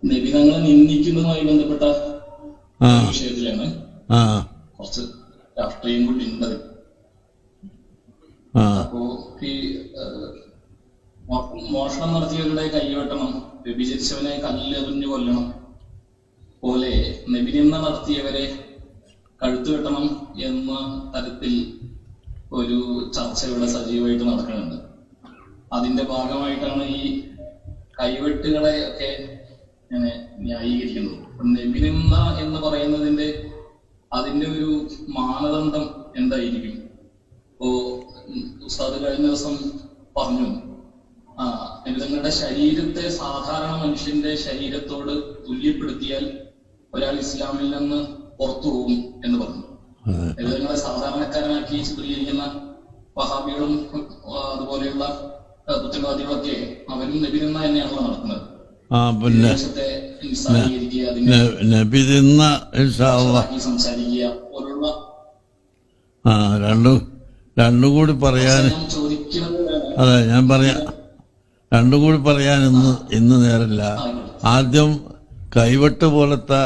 നബിതങ്ങളെ നിന്ദിക്കുന്നതുമായി ബന്ധപ്പെട്ട വിഷയത്തിലാണ് കുറച്ച് രാഷ്ട്രീയം കൂടി ഉണ്ടത്. അപ്പോ ഈ മോഷണം നടത്തിയവരുടെ കൈവെട്ടണം, വ്യഭിചരിച്ചവനെ കല്ലെറിഞ്ഞു കൊല്ലണം പോലെ നബിനിന്ദ നടത്തിയവരെ കഴുത്തുവെട്ടണം എന്ന തരത്തിൽ ഒരു ചർച്ച ഇവിടെ സജീവമായിട്ട് നടക്കുന്നുണ്ട്. അതിന്റെ ഭാഗമായിട്ടാണ് ഈ കൈവെട്ടുകളെ ഒക്കെ ഇങ്ങനെ ന്യായീകരിക്കുന്നത്. നബിനിന്ദ എന്ന് പറയുന്നതിന്റെ അതിന്റെ ഒരു മാനദണ്ഡം എന്തായിരിക്കും? ഇപ്പോ ഉസ്താദ് കഴിഞ്ഞ ദിവസം പറഞ്ഞു, നബിതങ്ങളുടെ ശരീരത്തെ സാധാരണ മനുഷ്യന്റെ ശരീരത്തോട് തുല്യപ്പെടുത്തിയാൽ ഒരാൾ ഇസ്ലാമിൽ നിന്ന് പുറത്തു പോകും എന്ന് പറഞ്ഞു. നബിതങ്ങളെ സാധാരണക്കാരനാക്കി ചിത്രീകരിക്കുന്ന വഹാബികളും അതുപോലെയുള്ള പുത്തൻവാദികളൊക്കെ അവരും നബിനിന്ദ തന്നെയാണല്ലോ നടത്തുന്നത്. സംസാരിക്കുക പോലുള്ള രണ്ടും കൂടി പറയാൻ, അതെ ഞാൻ പറയാം, രണ്ടും കൂടി പറയാൻ ഇന്ന് നേരമില്ല. ആദ്യം കൈവെട്ട് പോലത്തെ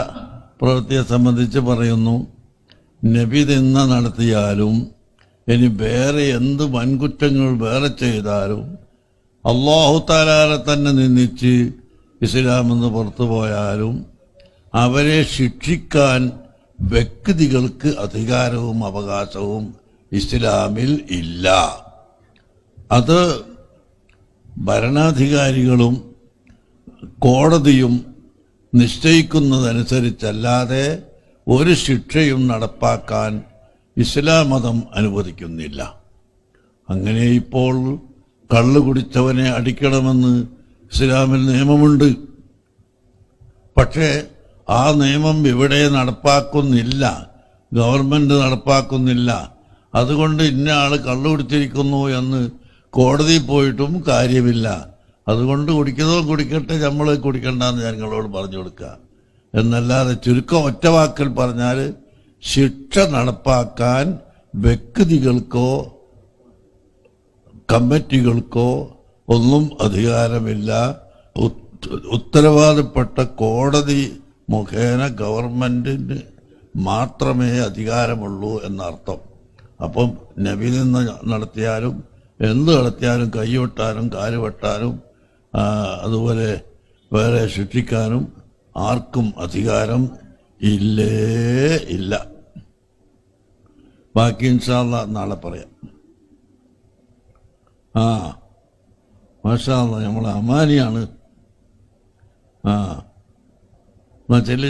പ്രവൃത്തിയെ സംബന്ധിച്ച് പറയുന്നു, നബി തിന്ന നടത്തിയാലും ഇനി വേറെ എന്ത് വൻകുറ്റങ്ങൾ വേറെ ചെയ്താലും അല്ലാഹു തആലയെ തന്നെ നിന്ദിച്ച് ഇസ്ലാമെന്ന് പുറത്തു പോയാലും അവരെ ശിക്ഷിക്കാൻ വ്യക്തികൾക്ക് അധികാരവും അവകാശവും ഇസ്ലാമിൽ ഇല്ല. അത് ഭരണാധികാരികളും കോടതിയും നിശ്ചയിക്കുന്നതനുസരിച്ചല്ലാതെ ഒരു ശിക്ഷയും നടപ്പാക്കാൻ ഇസ്ലാം മതം അനുവദിക്കുന്നില്ല. അങ്ങനെ ഇപ്പോൾ കള്ളു കുടിച്ചവനെ അടിക്കണമെന്ന് ഇസ്ലാമിൽ നിയമമുണ്ട്. പക്ഷേ ആ നിയമം ഇവിടെ നടപ്പാക്കുന്നില്ല, ഗവൺമെന്റ് നടപ്പാക്കുന്നില്ല. അതുകൊണ്ട് ഇന്ന ആൾ കള്ളു കുടിച്ചിരിക്കുന്നു എന്ന് കോടതിയിൽ പോയിട്ടും കാര്യമില്ല. അതുകൊണ്ട് കുടിക്കുന്നതോ കുടിക്കട്ടെ, നമ്മൾ കുടിക്കണ്ടെന്ന് ഞങ്ങളോട് പറഞ്ഞു കൊടുക്കുക എന്നല്ലാതെ ചുരുക്കം ഒറ്റ വാക്കിൽ പറഞ്ഞാൽ ശിക്ഷ നടപ്പാക്കാൻ വ്യക്തികൾക്കോ കമ്മിറ്റികൾക്കോ ഒന്നും അധികാരമില്ല. ഉത്തരവാദപ്പെട്ട കോടതി മുഖേന ഗവൺമെന്റിന് മാത്രമേ അധികാരമുള്ളൂ എന്നർത്ഥം. അപ്പം നബി നിന്ന് നടത്തിയാലും എന്ത് നടത്തിയാലും കൈവെട്ടാനും കാല് വെട്ടാനും അതുപോലെ വേറെ ശിക്ഷിക്കാനും ആർക്കും അധികാരം ഇല്ലേ ഇല്ല. ബാക്കി ഇൻഷാ അല്ലാഹ് നാളെ പറയാം. മാഷാ അല്ലാഹ് നമ്മളെ അമാനിയാണ്. ചെല്ല്